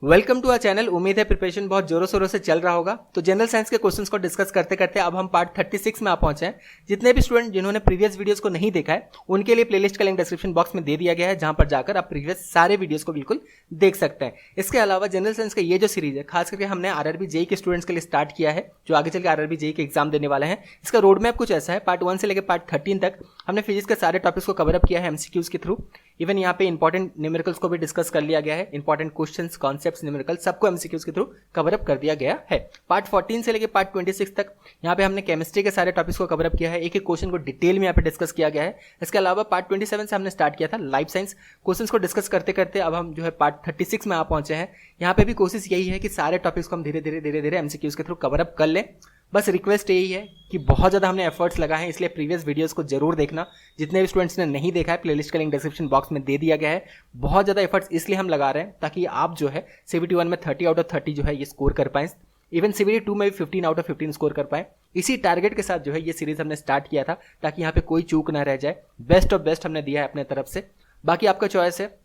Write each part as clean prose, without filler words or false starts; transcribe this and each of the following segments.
Welcome to our channel. उम्मीद है preparation बहुत जोरों शोरों से चल रहा होगा। तो जनरल साइंस के क्वेश्चंस को डिस्कस करते करते अब हम पार्ट 36 में आ पहुंचे हैं। जितने भी स्टूडेंट जिन्होंने प्रीवियस वीडियोस को नहीं देखा है उनके लिए प्लेलिस्ट का लिंक डिस्क्रिप्शन बॉक्स में दे दिया गया है, जहां पर जाकर आप प्रीवियस सारे वीडियोस को बिल्कुल देख सकते हैं। इसके अलावा जनरल साइंस का ये जो सीरीज है खास करके हमने आरआरबी जेईई के स्टूडेंट्स के लिए स्टार्ट किया है, जो आगे चल के आरआरबी जेईई के एग्जाम देने वाले हैं। इसका रोड मैप कुछ ऐसा है, पार्ट 1 से लेकर पार्ट 13 तक हमने फिजिक्स के सारे टॉपिक्स को कवर अप किया है एमसीक्यूज के थ्रू। इवन यहाँ पे इंपॉर्टेंट न्यूमेरिकल्स को भी डिस्कस कर लिया गया है। इंपॉर्टेंट क्वेश्चंस, कॉन्सेप्ट्स, न्यूमेरिकल्स सबको एमसीक्यूज के थ्रू कवर अप कर दिया गया है। पार्ट 14 से लेकर पार्ट 26 तक यहाँ पे हमने केमिस्ट्री के सारे टॉपिक्स को कवर अप किया है। एक एक क्वेश्चन को डिटेल में यहाँ पे डिस्कस किया गया है। इसके अलावा पार्ट 27 से हमने स्टार्ट किया था लाइफ साइंस क्वेश्चंस को डिस्कस करते करते अब हम जो है पार्ट 36 में आ पहुंचे हैं। यहाँ पे भी कोशिश यही है कि सारे टॉपिक्स को हम धीरे धीरे एमसीक्यूज के थ्रू कवर अप कर लें। बस रिक्वेस्ट यही है कि बहुत ज़्यादा हमने एफर्ट्स लगाए हैं, इसलिए प्रीवियस वीडियोस को जरूर देखना। जितने भी स्टूडेंट्स ने नहीं देखा है प्लेलिस्ट का लिंक डिस्क्रिप्शन बॉक्स में दे दिया गया है। बहुत ज़्यादा एफर्ट्स इसलिए हम लगा रहे हैं ताकि आप जो है CBT 1 में 30 आउट ऑफ 30 जो है ये स्कोर कर पाएं। इवन CBT 2 में भी 15 आउट ऑफ 15 स्कोर कर पाएं। इसी टारगेट के साथ जो है ये सीरीज हमने स्टार्ट किया था ताकि यहाँ पे कोई चूक ना रह जाए। बेस्ट ऑफ बेस्ट हमने दिया है अपने तरफ से, बाकी आपका चॉइस है।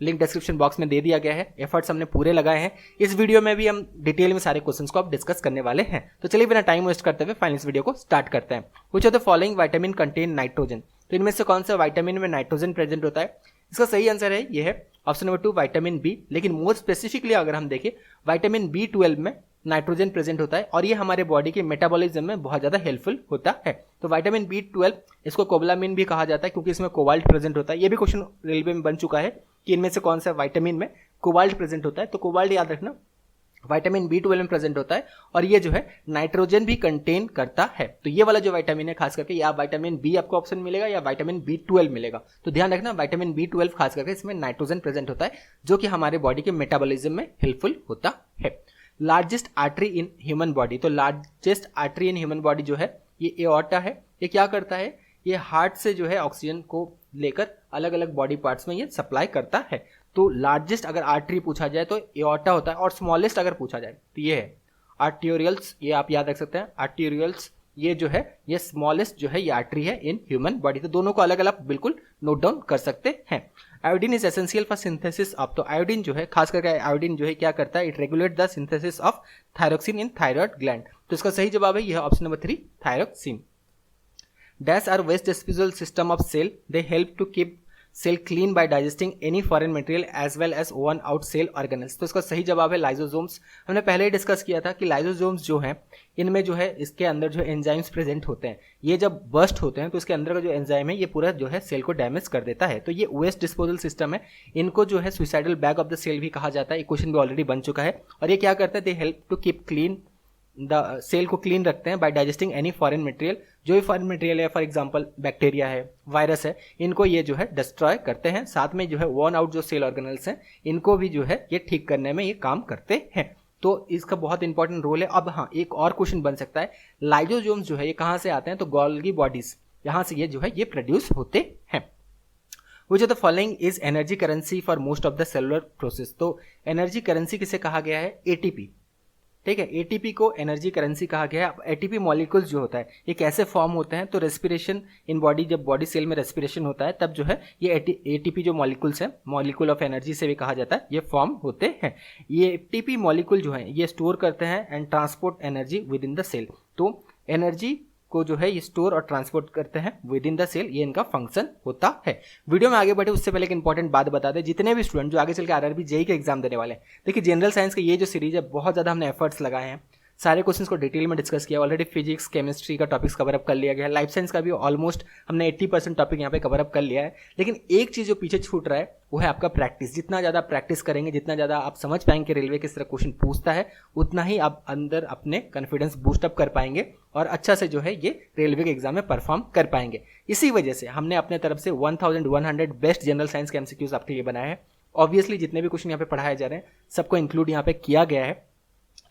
लिंक डिस्क्रिप्शन बॉक्स में दे दिया गया है। एफर्ट्स हमने पूरे लगाए हैं। इस वीडियो में भी हम डिटेल में सारे क्वेश्चंस को अब डिस्कस करने वाले हैं। तो चलिए बिना टाइम वेस्ट करते हुए फाइनल इस वीडियो को स्टार्ट करते हैं। Which of the following vitamin contain nitrogen? तो इनमें से कौन सा विटामिन में नाइट्रोजन प्रेजेंट होता है? इसका सही आंसर है ये है ऑप्शन नंबर 2 विटामिन बी। लेकिन मोर स्पेसिफिकली अगर हम देखें विटामिन B12 में नाइट्रोजन प्रेजेंट होता है और ये हमारे बॉडी के मेटाबॉलिज्म में बहुत ज़्यादा हेल्पफुल होता है। तो विटामिन B12 इसको कोबालामिन भी कहा जाता है क्योंकि इसमें कोबाल्ट प्रेजेंट होता है। ये भी क्वेश्चन रेलवे में बन चुका है कि इनमें से कौन सा विटामिन में कोबाल्ट प्रेजेंट होता है। तो कोबाल्ट याद रखना विटामिन B12 में प्रेजेंट होता है और ये जो है नाइट्रोजन भी कंटेन करता है। तो ये वाला जो विटामिन है खास करके या विटामिन बी आपको ऑप्शन मिलेगा या विटामिन B12 मिलेगा। तो ध्यान रखना विटामिन B12 खास करके इसमें नाइट्रोजन प्रेजेंट होता है जो कि हमारे बॉडी के मेटाबॉलिज्म में हेल्पफुल होता है। Largest artery in human body? तो largest artery in human body जो है ये एओर्टा है। ये क्या करता है? ये हार्ट से जो है ऑक्सीजन को लेकर अलग अलग बॉडी पार्ट्स में ये सप्लाई करता है। तो लार्जेस्ट अगर आर्टरी पूछा जाए तो एओर्टा होता है और स्मॉलेस्ट अगर पूछा जाए तो ये है आर्टेरियल्स। ये आप याद रख सकते हैं आर्टेरियल्स। ये जो है ये स्मॉलेस्ट जो है ये आर्टरी है इन ह्यूमन बॉडी। तो दोनों को अलग अलग बिल्कुल नोट डाउन कर सकते हैं। Iodine is essential for synthesis of? तो आयोडीन जो है खास करके आयोडीन जो है क्या करता है? It regulate the synthesis of thyroxine in thyroid gland. तो इसका सही जवाब है यह option number 3 thyroxine. Dash are waste disposal system of cell. They help to keep cell clean by digesting any foreign material as well as worn out cell organelles. तो इसका सही जवाब है लाइजोसोम्स। हमने पहले ही डिस्कस किया था कि लाइजोसोम्स जो हैं इनमें जो है इसके अंदर जो एंजाइम्स प्रेजेंट होते हैं। ये जब बर्स्ट होते हैं तो इसके अंदर का जो एंजाइम है ये पूरा जो है सेल को डैमेज कर देता है। तो ये वेस्ट डिस्पोजल सिस्टम है। इनको जो है suicidal bag of the cell भी कहा जाता है। एक क्वेश्चन भी ऑलरेडी बन चुका है। और ये क्या करते हैं? They help to keep clean the cell को क्लीन रखते हैं by digesting any foreign material. जो भी फॉरेन मटेरियल है, फॉर एग्जांपल बैक्टीरिया है, वायरस है, इनको ये जो है डिस्ट्रॉय करते हैं। साथ में जो है वर्न आउट जो सेल ऑर्गेनल्स हैं इनको भी जो है ये ठीक करने में ये काम करते हैं। तो इसका बहुत इंपॉर्टेंट रोल है। अब हाँ, एक और क्वेश्चन बन सकता है लाइजोसोम्स जो है ये कहाँ से आते हैं? तो गोल्गी बॉडीज, यहाँ से ये जो है ये प्रोड्यूस होते हैं। Which of the following is energy currency for most of the cellular process? तो एनर्जी करेंसी किसे कहा गया है? ATP। ठीक है, ATP को एनर्जी करेंसी कहा गया है। ATP मॉलिक्यूल्स जो होता है ये कैसे फॉर्म होते हैं? तो रेस्पिरेशन इन बॉडी, जब बॉडी सेल में रेस्पिरेशन होता है तब जो है ये ATP जो मॉलिक्यूल्स हैं, मॉलिक्यूल ऑफ एनर्जी से भी कहा जाता है, ये फॉर्म होते हैं। ये ATP मॉलिक्यूल जो है ये स्टोर करते हैं and transport energy within the cell. तो एनर्जी को जो है ये स्टोर और ट्रांसपोर्ट करते हैं विद इन द सेल, ये इनका फंक्शन होता है। वीडियो में आगे बढ़े उससे पहले एक इंपॉर्टेंट बात बता दें, जितने भी स्टूडेंट जो आगे चल के आरआरबी जेईई के एग्जाम देने वाले हैं, देखिए जनरल साइंस की ये जो सीरीज है बहुत ज़्यादा हमने एफर्ट्स लगाए हैं। सारे क्वेश्चंस को डिटेल में डिस्कस किया। ऑलरेडी फिजिक्स, केमिस्ट्री का टॉपिक्स कवर अप कर लिया गया है। लाइफ साइंस का भी ऑलमोस्ट हमने 80% टॉपिक यहाँ पे कवर अप कर लिया है। लेकिन एक चीज़ जो पीछे छूट रहा है वो है आपका प्रैक्टिस। जितना ज़्यादा प्रैक्टिस करेंगे, जितना ज़्यादा आप समझ पाएंगे रेलवे किस तरह क्वेश्चन पूछता है, उतना ही आप अंदर अपने कॉन्फिडेंस बूस्ट अप कर पाएंगे और अच्छा से जो है ये रेलवे के एग्जाम में परफॉर्म कर पाएंगे। इसी वजह से हमने अपने तरफ से 1100 बेस्ट जनरल साइंस के MCQs आपके लिए बनाए हैं। ऑब्वियसली जितने भी क्वेश्चन यहाँ पे पढ़ाए जा रहे हैं सबको इंक्लूड यहाँ पे किया गया है।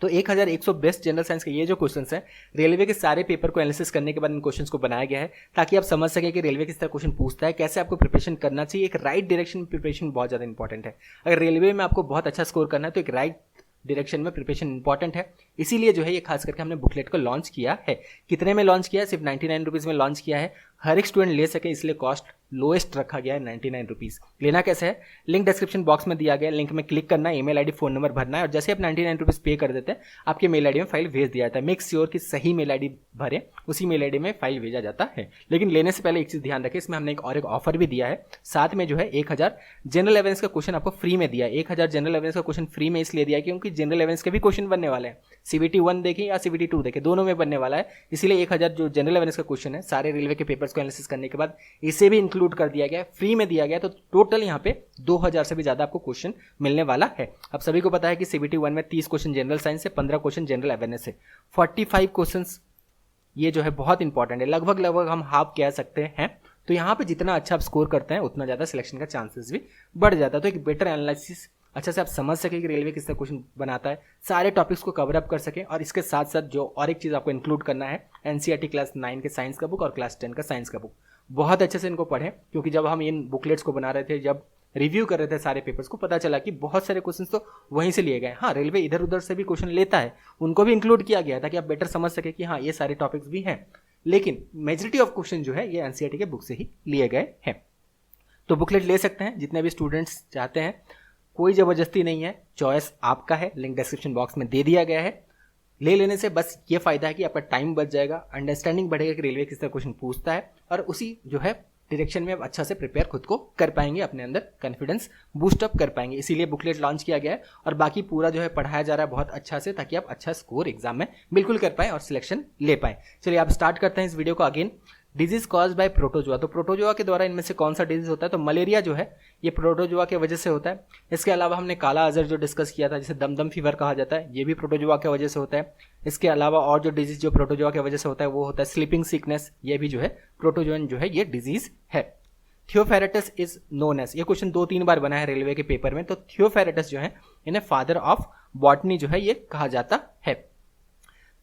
तो 1100 बेस्ट जनरल साइंस के ये जो क्वेश्चंस हैं रेलवे के सारे पेपर को एनालिसिस करने के बाद इन क्वेश्चंस को बनाया गया है ताकि आप समझ सकें कि रेलवे किस तरह क्वेश्चन पूछता है, कैसे आपको प्रिपरेशन करना चाहिए। एक राइट डायरेक्शन में प्रिपरेशन बहुत ज़्यादा इंपॉर्टेंट है। अगर रेलवे में आपको बहुत अच्छा स्कोर करना है तो एक राइट डायरेक्शन में प्रिपरेशन इंपॉर्टेंट है। इसीलिए जो है ये खास करके हमने बुकलेट को लॉन्च किया है। कितने में लॉन्च किया है? सिर्फ 99 रुपीज़ में लॉन्च किया है। हर एक स्टूडेंट ले सके, इसलिए कॉस्ट लोएस्ट रखा गया है 99 रुपीज़। लेना कैसे है, लिंक डिस्क्रिप्शन बॉक्स में दिया गया है, लिंक में क्लिक करना है, ईमेल आईडी फ़ोन नंबर भरना है और जैसे आप 99 रुपीज़ पे कर देते हैं आपके मेल आईडी में फाइल भेज दिया जाता है। मेक श्योर कि सही मेल आईडी भरें, उसी मेल आईडी में फाइल भेजा जाता है। लेकिन लेने से पहले एक चीज़ ध्यान रखें, इसमें हमने एक ऑफर भी दिया है, साथ में जो है 1000 जनरल अवेयरेंस का क्वेश्चन आपको फ्री में दिया है। 1000 जनरल अवेयरेंस का क्वेश्चन फ्री में इसलिए दिया है क्योंकि जनरल अवेयरेंस के भी क्वेश्चन बनने वाले हैं, CBT 1 देखें या CBT 2 देखें, दोनों में बनने वाला है। इसीलिए 1000 जो जनरल अवेयरेंस का क्वेश्चन है सारे रेलवे के पेपर्स को एनालिसिस करने के बाद इसे भी इंक्लूड कर दिया गया है, फ्री में दिया गया है। तो टोटल यहाँ पे 2000 से भी ज्यादा आपको क्वेश्चन मिलने वाला है। अब सभी को पता है कि CBT 1 में 30 क्वेश्चन जनरल साइंस से, 15 क्वेश्चन जनरल अवेयरनेस से, 45 क्वेश्चन ये जो है बहुत इंपॉर्टेंट है, लगभग हम हाफ कह सकते हैं। तो यहाँ पे जितना अच्छा आप स्कोर करते हैं उतना ज़्यादा सिलेक्शन का चांसेस भी बढ़ जाता है। तो एक बेटर एनालिसिस अच्छा से आप समझ सके कि रेलवे किस तरह क्वेश्चन बनाता है, सारे टॉपिक्स को कवर अप कर सके। और इसके साथ साथ जो और एक चीज़ आपको इंक्लूड करना है, NCERT क्लास 9 के साइंस का बुक और क्लास 10 का साइंस का बुक बहुत अच्छे से इनको पढ़ें, क्योंकि जब हम इन बुकलेट्स को बना रहे थे, जब रिव्यू कर रहे थे सारे पेपर्स को, पता चला कि बहुत सारे क्वेश्चंस तो वहीं से लिए गए। हाँ, रेलवे इधर उधर से भी क्वेश्चन लेता है, उनको भी इंक्लूड किया गया ताकि आप बेटर समझ सके कि हाँ ये सारे टॉपिक्स भी हैं, लेकिन मेजॉरिटी ऑफ क्वेश्चन जो है ये NCERT के बुक से ही लिए गए हैं। तो बुकलेट ले सकते हैं जितने भी स्टूडेंट्स चाहते हैं, कोई ज़बरदस्ती नहीं है, चॉइस आपका है, लिंक डिस्क्रिप्शन बॉक्स में दे दिया गया है। ले लेने से बस ये फायदा है कि आपका टाइम बच जाएगा, अंडरस्टैंडिंग बढ़ेगा कि रेलवे किस तरह क्वेश्चन पूछता है, और उसी जो है डायरेक्शन में आप अच्छा से प्रिपेयर खुद को कर पाएंगे, अपने अंदर कॉन्फिडेंस बूस्ट अप कर पाएंगे। इसीलिए बुकलेट लॉन्च किया गया है और बाकी पूरा जो है पढ़ाया जा रहा है बहुत अच्छा से, ताकि आप अच्छा स्कोर एग्जाम में बिल्कुल कर पाएं और सिलेक्शन ले पाएं। चलिए आप स्टार्ट करते हैं इस वीडियो को। Again, disease cause by protozoa. तो प्रोटोजोआ के द्वारा इनमें से कौन सा डिजीज होता है, तो मलेरिया जो है ये प्रोटोजोआ के वजह से होता है। इसके अलावा हमने काला अजहर जो डिस्कस किया था, जिसे दमदम फीवर कहा जाता है, ये भी प्रोटोजोआ की वजह से होता है। इसके अलावा और जो डिजीज जो प्रोटोजोआ की वजह से होता है वो होता है स्लीपिंग सिकनेस, ये भी जो है प्रोटोजोन जो है ये डिजीज है। थियोफेरेटस इज नोन एज, ये क्वेश्चन 2-3 बार बना है रेलवे के पेपर में। तो थियोफेरेटस जो है इन्हें फादर ऑफ बॉटनी जो है ये कहा जाता है।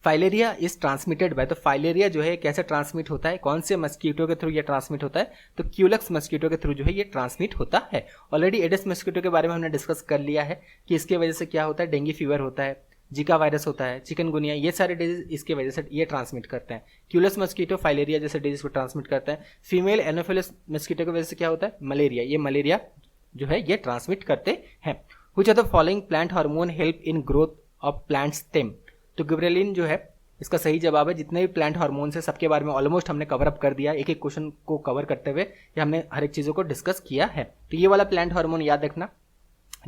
फाइलेरिया इज ट्रांसमिटेड बाय, तो फाइलेरिया जो है कैसे ट्रांसमिट होता है, कौन से मस्कीटो के थ्रू ये ट्रांसमिट होता है, तो क्यूलक्स मस्कीटो के थ्रू जो है ये ट्रांसमिट होता है। ऑलरेडी एडिस मस्कीटो के बारे में हमने डिस्कस कर लिया है कि इसके वजह से क्या होता है, डेंगू फीवर होता है, जिका वायरस होता है, चिकनगुनिया, ये सारे डिजीज इसके वजह से ये ट्रांसमिट करते हैं। क्यूलस मस्कीटो फाइलेरिया जैसे डिजीज को ट्रांसमिट करता है। फीमेल एनोफिलस मस्कीटो की वजह से क्या होता है, मलेरिया, ये मलेरिया जो है ये ट्रांसमिट करते हैं। Which are the following plant hormone help in growth of plant stem, तो गिबरेलिन जो है इसका सही जवाब है। जितने भी प्लांट हार्मोन्स है सबके बारे में ऑलमोस्ट हमने कवर अप कर दिया, एक एक क्वेश्चन को कवर करते हुए ये हमने हर एक चीज़ों को डिस्कस किया है। तो ये वाला प्लांट हार्मोन याद रखना,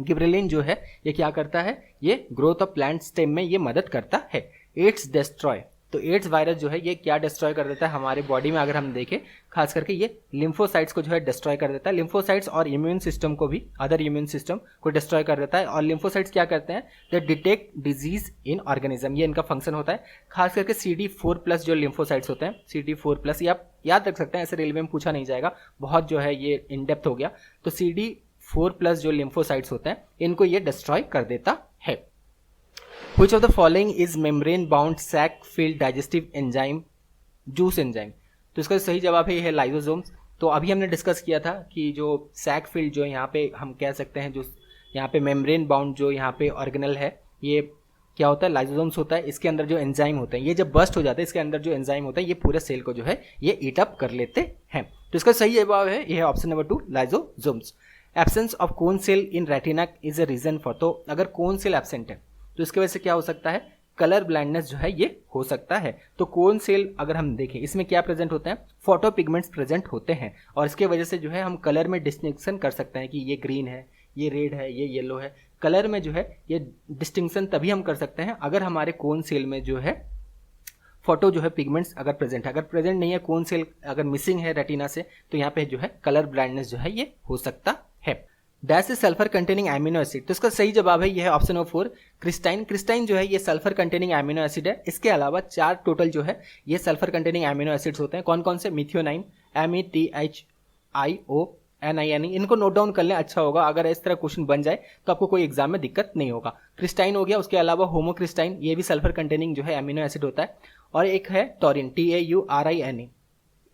गिबरेलिन जो है ये क्या करता है, ये ग्रोथ ऑफ प्लांट स्टेम में ये मदद करता है। एड्स डिस्ट्रॉय, तो एड्स वायरस जो है ये क्या डिस्ट्रॉय कर देता है हमारे बॉडी में, अगर हम देखें खास करके ये लिम्फोसाइट्स को जो है डिस्ट्रॉय कर देता है। लिम्फोसाइट्स और इम्यून सिस्टम को भी, अदर इम्यून सिस्टम को डिस्ट्रॉय कर देता है। और लिम्फोसाइट्स क्या करते हैं, दे डिटेक्ट डिजीज इन ऑर्गेनिज्म, ये इनका फंक्शन होता है। खास करके CD4+ जो लिम्फोसाइट्स होते हैं, CD4+, ये आप याद रख सकते हैं, ऐसे रेलवे में पूछा नहीं जाएगा, बहुत जो है ये इन डेप्थ हो गया। तो CD4+ जो लिम्फोसाइट्स होते हैं इनको ये डिस्ट्रॉय कर देता है। Which of the following is membrane bound sac filled digestive enzyme, juice enzyme, तो इसका सही जवाब है ये है लाइसोसोम्स। तो अभी हमने डिस्कस किया था कि जो सैक फील्ड जो यहाँ पे हम कह सकते हैं, जो यहाँ पे मेम्ब्रेन बाउंड जो यहाँ पे ऑर्गेनल है, ये क्या होता है, लाइसोसोम्स होता है। इसके अंदर जो एंजाइम होते हैं ये जब बस्ट हो जाते हैं, इसके अंदर जो एंजाइम होता है ये पूरे सेल को जो है ये ईट अप कर लेते हैं। तो इसका सही जवाब है ये है option number 2, lysosomes. Absence of cone cell in retina is a reason for, तो अगर कोन सेल एब्सेंट है तो इसकी वजह से क्या हो सकता है, कलर ब्लाइंडनेस जो है ये हो सकता है। तो कोन सेल अगर हम देखें इसमें क्या प्रेजेंट होते हैं, फोटो पिगमेंट्स प्रेजेंट होते हैं, और इसके वजह से जो है हम कलर में डिस्टिंक्शन कर सकते हैं कि ये ग्रीन है, ये रेड है, ये येलो है। कलर में जो है ये डिस्टिंक्शन तभी हम कर सकते हैं अगर हमारे कोन सेल में जो है फोटो जो है पिगमेंट्स अगर प्रेजेंट है। अगर प्रेजेंट नहीं है, कोन सेल अगर मिसिंग है रेटिना से, तो यहाँ पे जो है कलर ब्लाइंडनेस जो है ये हो सकता है। Dash is sulphur containing amino acid, तो इसका सही जवाब है यह है ऑप्शन नंबर 4, क्रिस्टाइन। क्रिस्टाइन जो है ये सल्फर कंटेनिंग एमिनो एसिड है। इसके अलावा 4 टोटल जो है ये सल्फर कंटेनिंग एमिनो एसिड्स होते हैं। कौन कौन से, मिथियोनाइन, METHIONINE, इनको नोट डाउन कर लें, अच्छा होगा, अगर इस तरह क्वेश्चन बन जाए तो आपको कोई एग्जाम में दिक्कत नहीं होगा। क्रिस्टाइन हो गया, उसके अलावा होमोक्रिस्टाइन, ये भी सल्फर कंटेनिंग जो है एमिनो एसिड होता है, और एक है टॉरिन, TAURINE।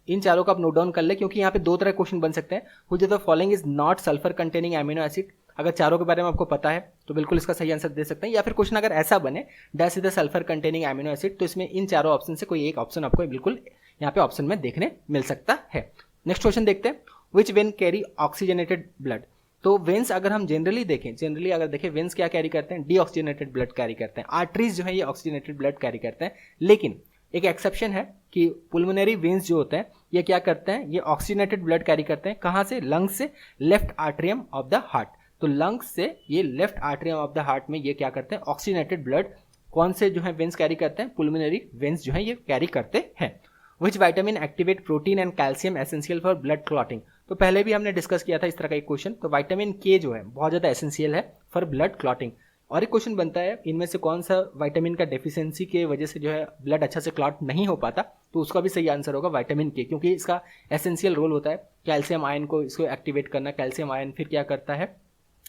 इन चारों को आप नोट डाउन कर ले, क्योंकि यहाँ पे 2 तरह क्वेश्चन बन सकते हैं। Which of the following is not sulphur containing amino acid, अगर चारों के बारे में आपको पता है तो बिल्कुल इसका सही आंसर दे सकते हैं। या फिर क्वेश्चन अगर ऐसा बने dash is the sulphur containing amino acid, तो इसमें इन चारों ऑप्शन से कोई एक ऑप्शन आपको बिल्कुल यहाँ पे ऑप्शन में देखने मिल सकता है। नेक्स्ट क्वेश्चन देखते हैं, which when carry oxygenated blood. तो वेन्स अगर हम जनरली अगर देखें वेन्स क्या कैरी करते हैं, डीऑक्सीजनेटेड ब्लड कैरी करते हैं। आर्टरीज जो है ये ऑक्सीजनेटेड ब्लड कैरी करते हैं, लेकिन एक एक्सेप्शन है कि पुल्मोनरी वेन्स जो होते हैं ये क्या करते हैं, ये ऑक्सीजनेटेड ब्लड कैरी करते हैं। कहाँ से? लंग्स से, left atrium of the heart. तो लंग्स से ये left atrium of the heart में ये क्या करते हैं, ऑक्सीजनेटेड ब्लड कौन से जो है वेन्स कैरी करते हैं, पुल्मोनरी वेन्स जो है ये कैरी करते हैं। विच vitamin activate protein and calcium essential for blood clotting. तो पहले भी हमने डिस्कस किया था इस तरह का एक क्वेश्चन। तो विटामिन के जो है बहुत ज़्यादा एसेंशियल है फॉर ब्लड क्लॉटिंग। और एक क्वेश्चन बनता है, इनमें से कौन सा विटामिन का डेफिशिएंसी के वजह से जो है ब्लड अच्छा से क्लॉट नहीं हो पाता। तो उसका भी सही आंसर होगा विटामिन के, क्योंकि इसका एसेंशियल रोल होता है कैल्शियम आयन को इसको एक्टिवेट करना। कैल्शियम आयन फिर क्या करता है,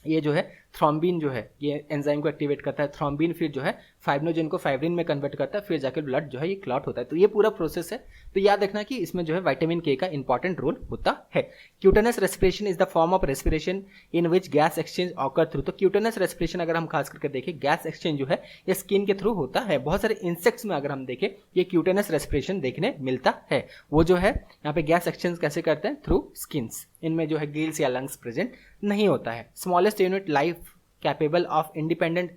ये जो है थ्रोम्बिन जो है ये एंजाइम को एक्टिवेट करता है। थ्रोम्बिन फिर जो है फाइब्रिनोजन को फाइब्रिन में कन्वर्ट करता है, फिर जाकर ब्लड जो है ये क्लॉट होता है। तो ये पूरा प्रोसेस है। तो याद रखना कि इसमें जो है विटामिन के का इंपॉर्टेंट रोल होता है। क्यूटेनस respiration is the form of respiration in which gas exchange occur through. तो क्यूटेनस रेस्पिरेशन अगर हम खास करके देखें, गैस एक्सचेंज जो है ये स्किन के थ्रू होता है। बहुत सारे इंसेक्ट्स में अगर हम देखें ये क्यूटेनस रेस्पिरेशन देखने मिलता है। वो जो है यहाँ पे गैस एक्सचेंज कैसे करते हैं, थ्रू स्किन्स। इनमें जो है गिल्स या लंग्स प्रेजेंट नहीं होता है। Smallest unit life capable of independent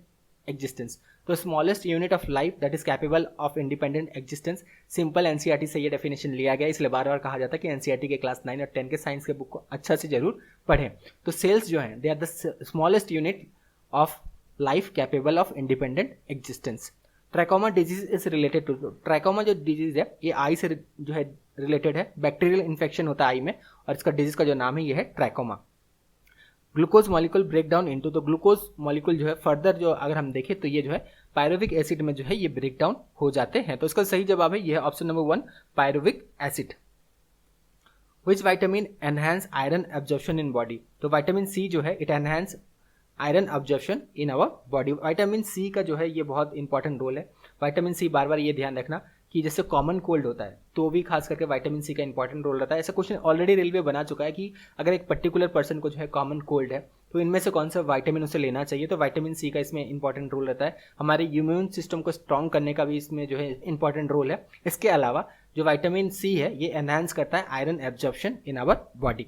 existence. तो smallest unit of life that is capable of independent existence, simple NCERT से ये डेफिनेशन लिया गया, इसलिए बार बार कहा जाता है कि एनसीईआरटी के क्लास 9 और 10 के साइंस के बुक को अच्छा से जरूर पढ़ें। तो सेल्स जो हैं they are the smallest unit of life capable of independent existence. Trachoma disease is related to, trachoma जो डिजीज है ये आई से जो है रिलेटेड है। बैक्टीरियल इन्फेक्शन होता है आई में, और इसका डिजीज का जो नाम है ये है trachoma. Glucose molecule break down into, तो ग्लूकोज मॉलिक्यूल जो है फर्दर जो अगर हम देखें तो ये जो है पायरुविक एसिड में जो है ये ब्रेक डाउन हो जाते हैं। तो इसका सही जवाब है ये है option number 1 pyruvic acid. Which vitamin enhance iron absorption in body. तो विटामिन सी जो है it enhance iron absorption in our body. Vitamin C का जो है ये बहुत इंपॉर्टेंट रोल है। विटामिन सी बार बार ये ध्यान रखना कि जैसे कॉमन कोल्ड होता है तो भी खास करके विटामिन सी का इंपॉर्टेंट रोल रहता है। ऐसा क्वेश्चन ऑलरेडी रेलवे बना चुका है कि अगर एक पर्टिकुलर पर्सन को जो है कॉमन कोल्ड है तो इनमें से कौन सा विटामिन उसे लेना चाहिए। तो विटामिन सी का इसमें इंपॉर्टेंट रोल रहता है। हमारे इम्यून सिस्टम को स्ट्रॉन्ग करने का भी इसमें जो है इंपॉर्टेंट रोल है। इसके अलावा जो विटामिन सी है ये एनहांस करता है iron absorption in our body.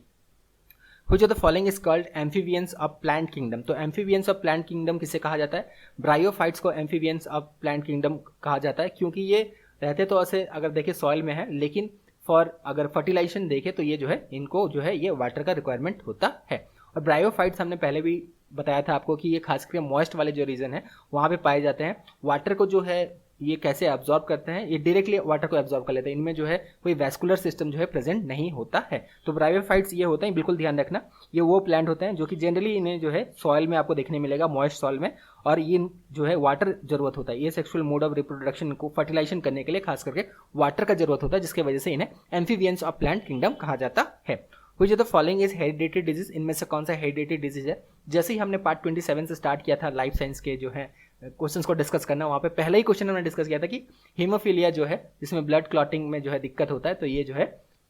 Which of the following is called amphibians of plant kingdom। तो amphibians of plant kingdom किसे कहा जाता है, ब्रायोफाइट्स को amphibians of plant kingdom कहा जाता है, क्योंकि ये रहते तो ऐसे अगर देखें सॉइल में है, लेकिन फॉर अगर फर्टिलाइजेशन देखें तो ये जो है इनको जो है ये वाटर का रिक्वायरमेंट होता है। और ब्रायोफाइट्स हमने पहले भी बताया था आपको कि ये खास करके मॉइस्ट वाले जो रीजन है वहाँ पे पाए जाते हैं। वाटर को जो है ये कैसे एब्जॉर्ब करते हैं, ये डायरेक्टली वाटर को एब्जॉर्ब कर लेते हैं। इनमें जो है कोई वैस्कुलर सिस्टम जो है प्रेजेंट नहीं होता है। तो ब्रायोफाइट्स ये होते हैं, बिल्कुल ध्यान रखना, ये वो प्लांट होते हैं जो कि जनरली इन्हें जो है सॉइल में आपको देखने मिलेगा, मॉइस्ट सॉइल में, और ये जो है वाटर जरूरत होता है। ये सेक्सुअल मोड ऑफ रिप्रोडक्शन को फर्टिलाइजेशन करने के लिए खास करके वाटर का जरूरत होता है, जिसकी वजह से इन्हें एम्फीबियंस ऑफ प्लांट किंगडम कहा जाता है। Which of the following is hereditary disease। इनमें से कौन सा हेरिडिटरी डिजीज है। जैसे ही हमने पार्ट 27 से स्टार्ट किया था लाइफ साइंस के जो है क्वेश्चंस को डिस्कस करना, वहाँ पे पहला ही क्वेश्चन हमने डिस्कस किया था कि हीमोफीलिया जो है जिसमें ब्लड क्लॉटिंग में जो है दिक्कत होता है, तो ये जो है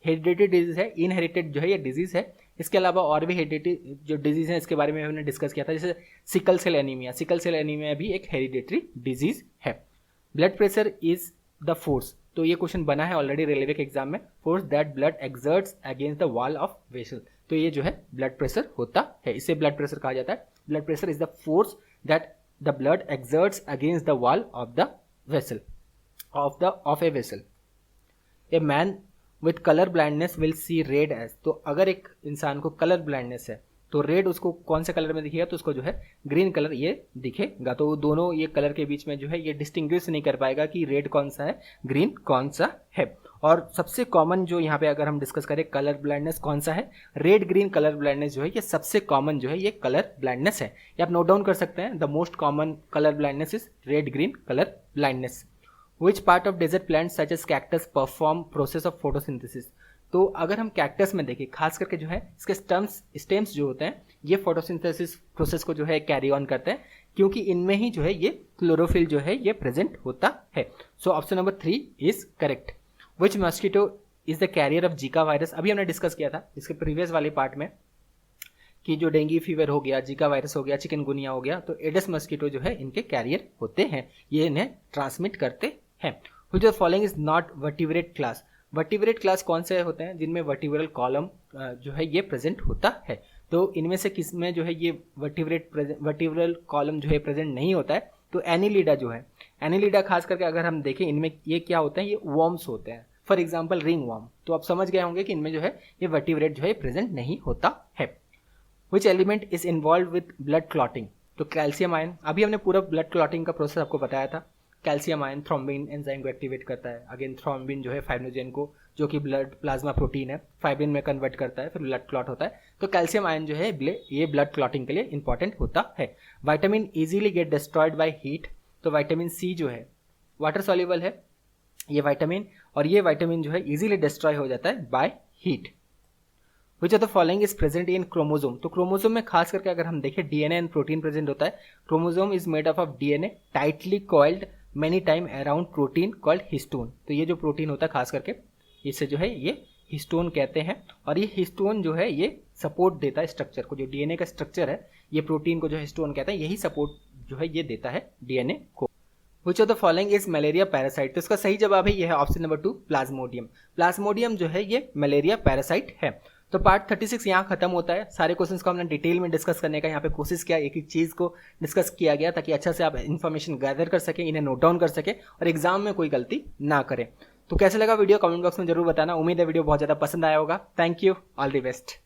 हेरिडिटरी डिजीज है, इनहेरिटेड जो है ये डिजीज है। इसके अलावा और भी हेरिडिटरी जो डिजीज है इसके बारे में हमने डिस्कस किया था, जैसे sickle cell anaemia. Sickle cell anaemia भी एक हेरिडिटरी डिजीज है। Blood pressure is the force, तो ये क्वेश्चन बना है ऑलरेडी रेलवे के एग्जाम में, force that blood exerts against the wall of vessel. तो ये जो है ब्लड प्रेशर होता है, इसे ब्लड प्रेशर कहा जाता है। Blood pressure is the force that the blood exerts against the wall of the vessel of a vessel. A man with colour blindness will see red as. तो अगर एक इंसान को कलर ब्लाइंडनेस है तो रेड उसको कौन से कलर में दिखेगा, तो उसको जो है ग्रीन कलर ये दिखेगा। तो दोनों ये कलर के बीच में जो है ये डिस्टिंग्विश नहीं कर पाएगा कि रेड कौन सा है, ग्रीन कौन सा है। और सबसे कॉमन जो यहाँ पे अगर हम डिस्कस करें कलर ब्लाइंडनेस कौन सा है, रेड ग्रीन कलर ब्लाइंडनेस जो है ये सबसे कॉमन जो है ये कलर ब्लाइंडनेस है। ये आप नोट डाउन कर सकते हैं, the most common colour blindness is red green colour blindness. Which part of desert plant such as cactus perform process of photosynthesis. तो अगर हम कैक्टस में देखें खास करके जो है इसके स्टेम्स जो होते हैं ये फोटोसिंथेसिस प्रोसेस को जो है कैरी ऑन करते हैं, क्योंकि इनमें ही जो है ये क्लोरोफिल जो है ये प्रेजेंट होता है। So option number 3 is correct. Which mosquito is the carrier of Zika virus. अभी हमने डिस्कस किया था इसके प्रीवियस वाले पार्ट में कि जो डेंगू फीवर हो गया, जीका वायरस हो गया, चिकनगुनिया हो गया, तो एडिस मॉस्किटो जो है इनके कैरियर होते हैं, ये इन्हें ट्रांसमिट करते हैं। Which of following is not vertebrate class. Vertebrate class कौन से होते हैं? जिनमें वर्टिब्रल कॉलम जो है ये प्रेजेंट होता है। तो इनमें से किस में जो है ये वर्टिब्रल कॉलम जो है प्रेजेंट नहीं होता है? तो एनिलिडा जो है, एनिलिडा खास करके अगर हम देखें इनमें ये क्या होते हैं, ये वर्म्स होते हैं। For example ring worm. तो आप समझ गए होंगे कि इनमें जो है ये वर्टिब्रेट जो है प्रेजेंट नहीं होता है। Which element is involve with blood clotting? तो कैल्शियम आयन। अभी हमने पूरा ब्लड क्लॉटिंग का प्रोसेस आपको बताया था। कैल्शियम आयन थ्रोम्बिन एंजाइम को एक्टिवेट करता है। अगेन थ्रोम्बिन जो है फाइब्रिनोजेन को, जो कि ब्लड प्लाज्मा प्रोटीन है, फाइब्रिन में कन्वर्ट करता है, फिर ब्लड क्लॉट होता है। तो कैल्शियम आयन जो है ये ब्लड क्लॉटिंग के लिए इंपॉर्टेंट होता है। Vitamin easily get destroyed by heat. तो विटामिन सी जो है वाटर सॉल्युबल है ये विटामिन, और ये विटामिन जो है इजीली डिस्ट्रॉय हो जाता है by heat. Which of the following is present in chromosome? तो क्रोमोसोम में खास करके अगर हम देखें डीएनए एंड प्रोटीन प्रेजेंट होता है। Chromosome is made up of DNA tightly coiled many time around protein called histone. तो ये जो प्रोटीन होता है खास करके इसे जो है ये हिस्टोन कहते हैं, और ये हिस्टोन जो है ये सपोर्ट देता है स्ट्रक्चर को। जो डीएनए का स्ट्रक्चर है ये प्रोटीन को जो हिस्टोन कहते हैं, यही सपोर्ट जो है ये देता है डीएनए को। Which of the following is malaria parasite? तो इसका सही जवाब है ये है ऑप्शन नंबर 2 प्लाज्मोडियम। प्लाज्मोडियम जो है ये मलेरिया पैरासाइट है। तो पार्ट 36 यहाँ खत्म होता है। सारे क्वेश्चंस को हमने डिटेल में डिस्कस करने का यहाँ पे कोशिश किया, एक एक चीज़ को डिस्कस किया गया ताकि अच्छा से आप इन्फॉर्मेशन गैदर कर सके, इन्हें नोट डाउन कर सके और एग्जाम में कोई गलती ना करें। तो कैसे लगा वीडियो कमेंट बॉक्स में जरूर बताना। उम्मीद है वीडियो बहुत ज़्यादा पसंद आया होगा। Thank you, all the best.